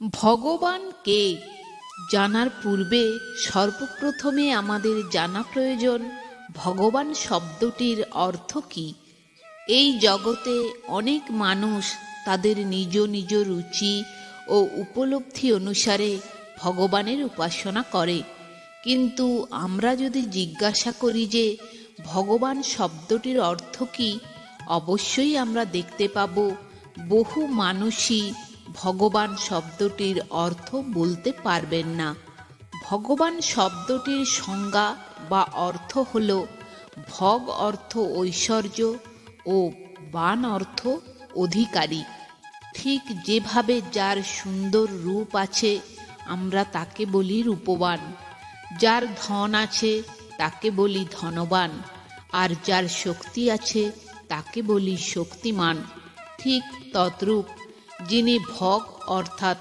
ভগবান কে জানার পূর্বে সর্বপ্রথমে আমাদের জানা প্রয়োজন ভগবান শব্দটির অর্থ কী। এই জগতে অনেক মানুষ তাদের নিজ নিজ রুচি ও উপলব্ধি অনুসারে ভগবানের উপাসনা করে, কিন্তু আমরা যদি জিজ্ঞাসা করি যে ভগবান শব্দটির অর্থ কী, অবশ্যই আমরা দেখতে পাব বহু মানুষই ভগবান শব্দটির অর্থ বলতে পারবেন না। ভগবান শব্দটির সংজ্ঞা বা অর্থ হল ভগ অর্থ ঐশ্বর্য ও বান অর্থ অধিকারী। ঠিক যেভাবে যার সুন্দর রূপ আছে আমরা তাকে বলি রূপবান, যার ধন আছে তাকে বলি ধনবান, আর যার শক্তি আছে তাকে বলি শক্তিমান। ঠিক তদ্রূপ যিনি ভগ অর্থাৎ